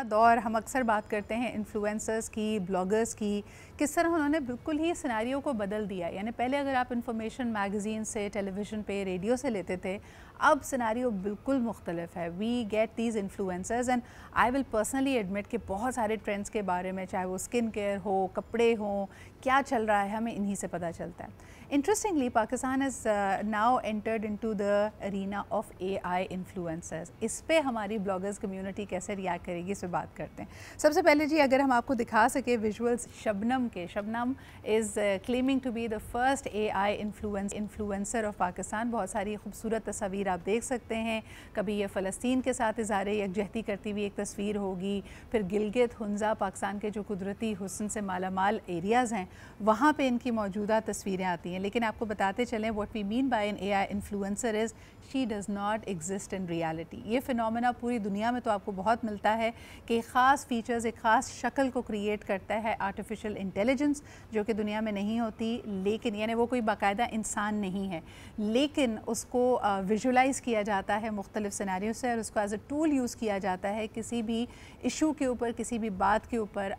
दौर हम अक्सर बात करते हैं इन्फ्लुएंसर्स की, ब्लॉगर्स की, किस तरह उन्होंने बिल्कुल ही सिनेरियो को बदल दिया। यानी पहले अगर आप इन्फॉर्मेशन मैगज़ीन से, टेलीविज़न पे, रेडियो से लेते थे, अब सिनेरियो बिल्कुल मुख्तलिफ है। We get these influencers and I will personally admit कि बहुत सारे ट्रेंड्स के बारे में, चाहे वो स्किन केयर हो, कपड़े हों, क्या चल रहा है, हमें इन्हीं से पता चलता है। Interestingly, Pakistan has now entered into the arena of AI influencers. इस पे हमारी ब्लॉगर्स कम्युनिटी कैसे रिएक्ट करेगी, इस पे बात करते हैं। सबसे पहले जी अगर हम आपको दिखा सके विजुअल्स शबनम के। Shabnam is claiming to be the first AI influencer of Pakistan. बहुत सारी खूबसूरत तस्वीर आप देख सकते हैं। कभी ये फ़लस्तीन के साथ इज़हार यकजहती करती हुई एक तस्वीर होगी, फिर गिलगित हुंजा पाकिस्तान के जो कुदरती हुस्न से मालामाल एरियाज़ हैं वहाँ पे इनकी मौजूदा तस्वीरें आती हैं। लेकिन आपको बताते चलें what we mean by an AI influencer is she does not exist in reality. ये फिनोमेना पूरी दुनिया में तो आपको बहुत मिलता है कि ख़ास फीचर्स, एक ख़ास शक्ल को क्रिएट करता है आर्टिफिशियल इंटेलिजेंस, जो कि दुनिया में नहीं होती। लेकिन यानी वो कोई बाकायदा इंसान नहीं है, लेकिन उसको विजुलाइज़ किया जाता है मुख्तलिफ सिनेरियो से और उसको एज अ टूल यूज़ किया जाता है किसी भी इशू के ऊपर, किसी भी बात के ऊपर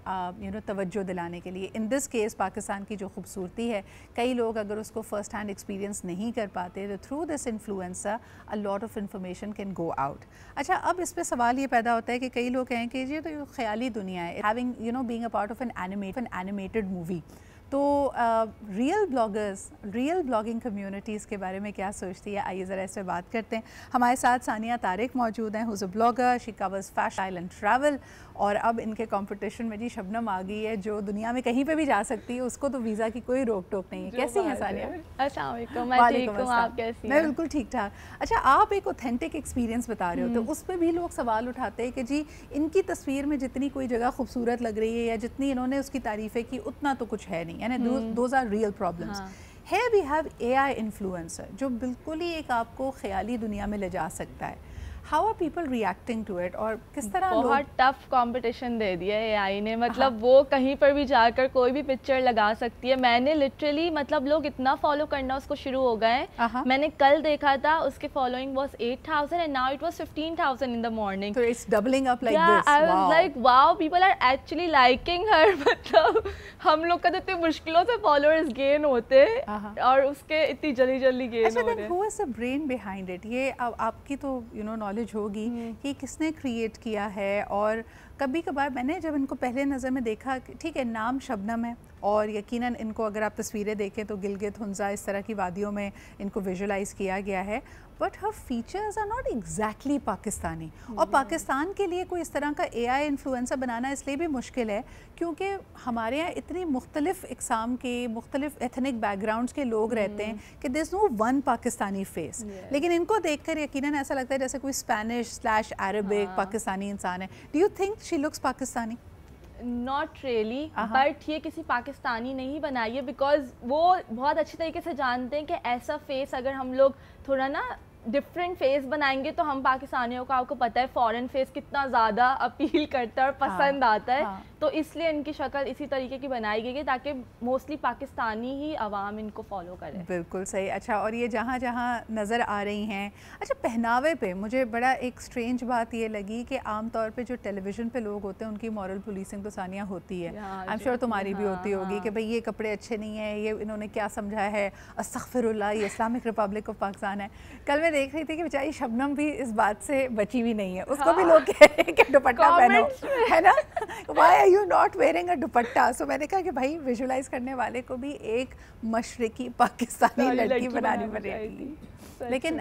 तवज्जो दिलाने के लिए। इन दिस केस पाकिस्तान की जो खूबसूरती है, कई लोग अगर उसको फ़र्स्ट हैंड एक्सपीरियंस नहीं कर पाते तो through this influencer a lot of information can go out. अच्छा, अब इस पे सवाल ये पैदा होता है कि कई लोग कहें कि ये तो ये ख्याली दुनिया है, having being a part of an animated movie. तो real bloggers, real blogging communities के बारे में क्या सोचती है, आइए ज़रा इस पर बात करते हैं। हमारे साथ सानिया तारिक मौजूद हैं, who's a blogger, she covers fashion and travel. और अब इनके कंपटीशन में जी शबनम आ गई है जो दुनिया में कहीं पे भी जा सकती है, उसको तो वीज़ा की कोई रोक टोक नहीं है। कैसी हैं सानिया? अस्सलाम वालेकुम, मैं ठीक हूँ, आप कैसी हैं? मैं बिल्कुल ठीक ठाक। अच्छा, आप एक ऑथेंटिक एक्सपीरियंस बता रहे हो तो उस पर भी लोग सवाल उठाते हैं कि जी इनकी तस्वीर में जितनी कोई जगह खूबसूरत लग रही है या जितनी इन्होंने उसकी तारीफ़ें की उतना तो कुछ है नहीं, यानी दोज आर रियल प्रॉब्लम्स। है वी हैव AI इन्फ्लुएंसर जो बिल्कुल ही एक आपको ख्याली दुनिया में ले जा सकता है। How are people reacting to it और किस तरह? बहुत टफ कंपटीशन दे दिया है AI ने, मतलब वो कहीं पर भी जाकर कोई भी पिक्चर लगा सकती है। मैंने लिटरली मतलब लोग इतना फॉलो करना उसको शुरू हो गए हैं। मैंने कल देखा था उसके following was 8,000 and now it was 15,000 in the morning. So it's doubling up like this. I was like wow, people are actually liking her। मतलब हम लोग का तो इतनी मुश्किलों से फॉलोअर्स गेन होते और उसके इतनी जल्दी जल्दी गेन हो रहे हैं। Who is the brain behind it? ये आपकी तो नॉलेज होगी कि किसने क्रिएट किया है। और कभी कभार मैंने जब इनको पहले नज़र में देखा, ठीक है नाम शबनम है और यकीनन इनको अगर आप तस्वीरें देखें तो गिलगित हुंजा इस तरह की वादियों में इनको विजुलाइज किया गया है, but her features are not exactly Pakistani. और पाकिस्तान के लिए कोई इस तरह का AI इन्फ्लुएंसर बनाना इसलिए भी मुश्किल है क्योंकि हमारे यहाँ इतनी मुख्तलिफ इकसाम के, मुख्तलिफ एथनिक बैकग्राउंड्स के लोग रहते हैं कि there is no one Pakistani face. लेकिन इनको देखकर यकीनन ऐसा लगता है जैसे कोई स्पेनिश/अरबिक पाकिस्तानी इंसान है। Do you think she looks Pakistani? Not really, but ये किसी पाकिस्तानी नहीं बनाई है, बिकॉज वो बहुत अच्छी तरीके से जानते हैं कि ऐसा फेस अगर हम लोग थोड़ा ना डिफरेंट फेस बनाएंगे तो हम पाकिस्तानियों को, आपको पता है फॉरेन फेस कितना ज़्यादा अपील करता है और पसंद आता है। तो इसलिए इनकी शक्ल इसी तरीके की बनाई गई है ताकि मोस्टली पाकिस्तानी ही आवाम इनको फॉलो करे। बिल्कुल सही। अच्छा, और ये जहाँ जहाँ नज़र आ रही हैं, अच्छा पहनावे पे मुझे बड़ा एक स्ट्रेंज बात ये लगी कि आम तौर पे जो टेलीविज़न पे लोग होते हैं उनकी मॉरल पुलिसिंग तो सानिया होती है, आई एम श्योर तुम्हारी भी होती होगी कि भाई ये कपड़े अच्छे नहीं हैं, ये इन्होंने क्या समझा है, अस्तगफिरुल्लाह ये इस्लामिक रिपब्लिक ऑफ पाकिस्तान है। कल मैं देख रही थी कि बेचारी शबनम भी इस बात से बची हुई नहीं है, उसको भी लोग कह रहे हैं कि दुपट्टा पहनो, है ना, why are you not wearing a dupatta. So मैंने कहा कि भाई विजुलाइज करने वाले को भी एक मशरकी पाकिस्तानी लड़की बनानी पड़ेगी। लेकिन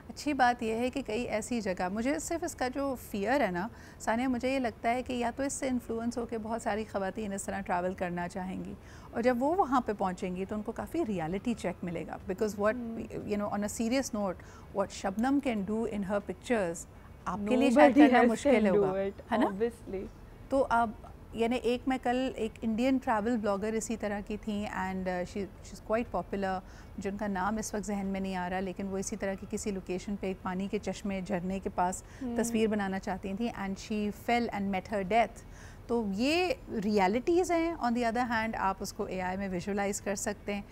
अच्छी बात यह है कि कई ऐसी जगह, मुझे सिर्फ इसका जो फ़ियर है ना सानिया, मुझे ये लगता है कि या तो इससे इन्फ्लुएंस होकर बहुत सारी ख़वातीन इस तरह ट्रैवल करना चाहेंगी और जब वो वहाँ पे पहुँचेंगी तो उनको काफ़ी रियलिटी चेक मिलेगा। Because what on a serious note what Shabnam can do in her pictures आपके लिए शायद करना मुश्किल होगा, है ना। तो अब यानी मैं कल एक इंडियन ट्रैवल ब्लॉगर इसी तरह की थी and she is quite popular, जिनका नाम इस वक्त जहन में नहीं आ रहा, लेकिन वो इसी तरह की किसी लोकेशन पे एक पानी के चश्मे झरने के पास तस्वीर बनाना चाहती थी and she fell and met her death. तो ये रियलिटीज़ हैं। ऑन द अदर हैंड आप उसको AI में विजुलाइज कर सकते हैं।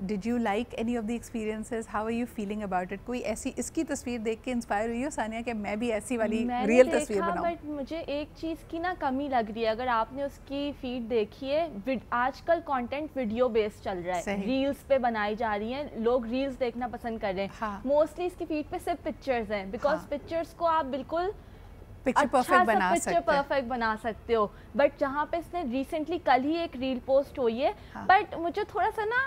Did you like any of the experiences, how are you feeling about it? कोई ऐसी इसकी तस्वीर देख के इंस्पायर हुई हो सानिया कि मैं भी ऐसी वाली रियल तस्वीर बनाऊं? बट मुझे एक चीज़ की ना कमी लग रही है। अगर आपने उसकी फीड देखी है, आजकल कंटेंट वीडियो बेस्ड चल रहा है, रील्स पे बनाई जा रही हैं, लोग रील्स देखना पसंद कर रहे हैं। हाँ। मोस्टली इसकी फीड पे सिर्फ पिक्चर्स हैं, बिकॉज पिक्चर्स को आप बिल्कुल पिक्चर परफेक्ट बना सकते हो। बट जहाँ पे इसने रिसेंटली कल ही एक रील पोस्ट हुई है, बट मुझे थोड़ा सा ना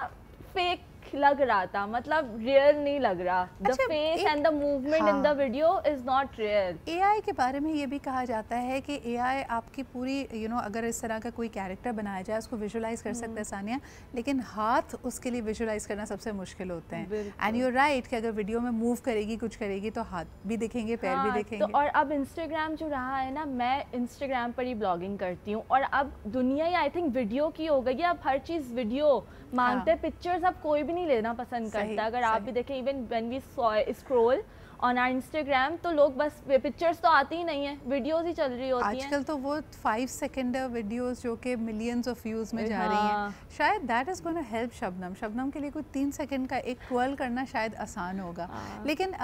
फेक लग रहा था, मतलब रियल नहीं लग रहा। The face and the movement in the video is not real. AI के बारे में ये भी कहा जाता है कि AI आपकी पूरी अगर इस तरह का कोई कैरेक्टर बनाया जाए उसको विजुलाइज कर सकता है सानिया, लेकिन हाथ उसके लिए विजुलाइज करना सबसे मुश्किल होते हैं। एंड यू राइट कि अगर वीडियो में मूव करेगी, कुछ करेगी तो हाथ भी दिखेंगे, पैर भी दिखेंगे। तो और अब इंस्टाग्राम जो रहा है ना, मैं इंस्टाग्राम पर ही ब्लॉगिंग करती हूँ और अब दुनिया ही आई थिंक वीडियो की हो गई है। अब हर चीज़ वीडियो मांगते हैं, पिक्चर्स अब कोई भी नहीं लेना पसंद करता। अगर आप भी देखें, even when we scroll on our Instagram, तो लोग बस पिक्चर्स तो आती ही नहीं है, वीडियोस ही चल रही होती हैं। आजकल तो वो 5 सेकंड वीडियोस जो कि मिलियंस ऑफ व्यूज में जा रही हैं, शायद that is gonna help Shabnam के लिए कोई 3 सेकंड का एक ट्विल करना शायद आसान होगा। लेकिन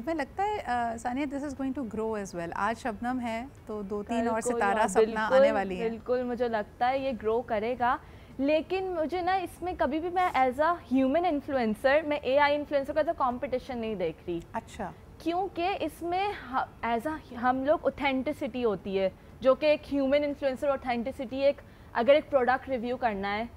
मैं लगता है Sania this is going to grow as well. आज शबनम है तो 2-3 और सितारा सपना आने वाली है। बिल्कुल, मुझे लगता है ये ग्रो करेगा। लेकिन मुझे ना इसमें कभी भी मैं एज अ ह्यूमन इन्फ्लुएंसर, मैं AI इन्फ्लुएंसर का तो कंपटीशन नहीं देख रही। अच्छा। क्योंकि इसमें एज अ हम लोग ऑथेंटिसिटी होती है, जो कि एक ह्यूमन इन्फ्लुएंसर ऑथेंटिसिटी, एक अगर एक प्रोडक्ट रिव्यू करना है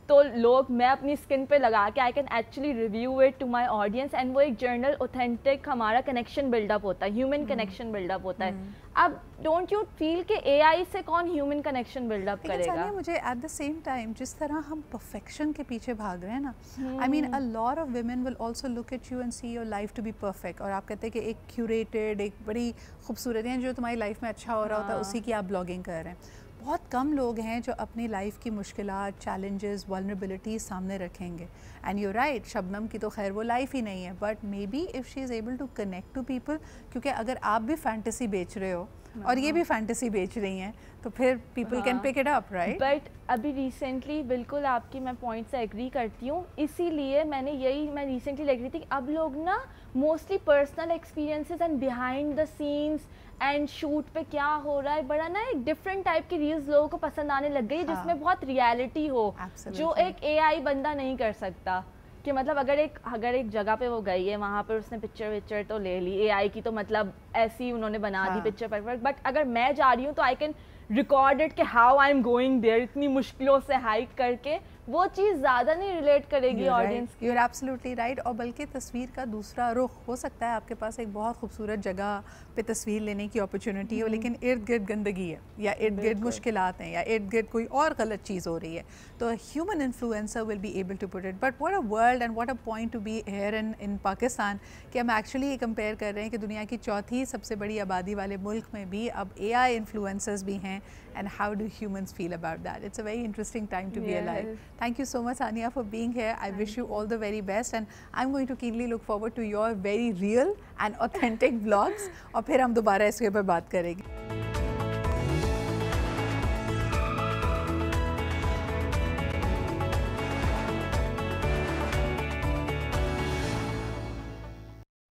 तो लोग, मैं अपनी स्किन पे लगा के I can actually review it to my audience, and वो एक जर्नल ऑथेंटिक हमारा कनेक्शन बिल्डअप होता है, ह्यूमन कनेक्शन बिल्डअप होता है। अब डोंट यू फील कि AI से कौन ह्यूमन कनेक्शन बिल्डअप करेगा? मुझे एट द सेम टाइम जिस तरह हम परफेक्शन के पीछे भाग रहे हैं ना, I mean a lot of women will also look at you and see your life to be perfect, और आप कहते हैं कि एक क्यूरेटेड, एक बड़ी खूबसूरत है जो तुम्हारी लाइफ में अच्छा हो रहा होता है, उसी की आप ब्लॉगिंग कर रहे हैं। बहुत कम लोग हैं जो अपनी लाइफ की मुश्किलात, चैलेंजेस, वल्नरेबिलिटीज सामने रखेंगे। एंड यू राइट, शबनम की तो खैर वो लाइफ ही नहीं है, but maybe if she is able to connect to people, क्योंकि अगर आप भी फैंटेसी बेच रहे हो और ये भी फैंटेसी बेच रही हैं, तो फिर people can pick it up, right? But अभी रिसेंटली बिल्कुल आपकी मैं पॉइंट से एग्री करती हूँ, इसीलिए मैं रिसेंटली लग रही थी कि अब लोग ना mostly personal experiences and behind the scenes and shoot पे क्या हो रहा है, बड़ा ना एक डिफरेंट टाइप की रील्स लोगों को पसंद आने लग गई, जिसमें बहुत रियलिटी हो, जो एक AI बंदा नहीं कर सकता। कि मतलब अगर एक जगह पे वो गई है, वहाँ पर उसने पिक्चर तो ले ली, AI की तो मतलब ऐसी उन्होंने बना दी पिक्चर परफेक्ट, बट अगर मैं जा रही हूँ तो आई कैन रिकॉर्ड इट कि how I am going there, इतनी मुश्किलों से हाइक करके, वो चीज़ ज़्यादा नहीं रिलेट करेगी ऑडियंस की। You are absolutely right. और बल्कि तस्वीर का दूसरा रुख हो सकता है, आपके पास एक बहुत खूबसूरत जगह पे तस्वीर लेने की अपॉर्चुनिटी हो, लेकिन इर्द गिर्द गंदगी है या इर्द गिर्द मुश्किलात हैं या इर्द गिर्द कोई और गलत चीज़ हो रही है, तो human influencer will be able to put it. But what a world and what a point to be here in Pakistan, कि हम एक्चुअली ये कंपेयर कर रहे हैं कि दुनिया की चौथी सबसे बड़ी आबादी वाले मुल्क में भी अब AI इन्फ्लुएंसर्स भी हैं, and how do humans feel about that? It's a very interesting time to be alive. Thank you so much, Ania, for being here. I wish you all the very best, and I'm going to keenly look forward to your very real and authentic vlogs. और फिर हम दोबारा इसके ऊपर बात करेंगे।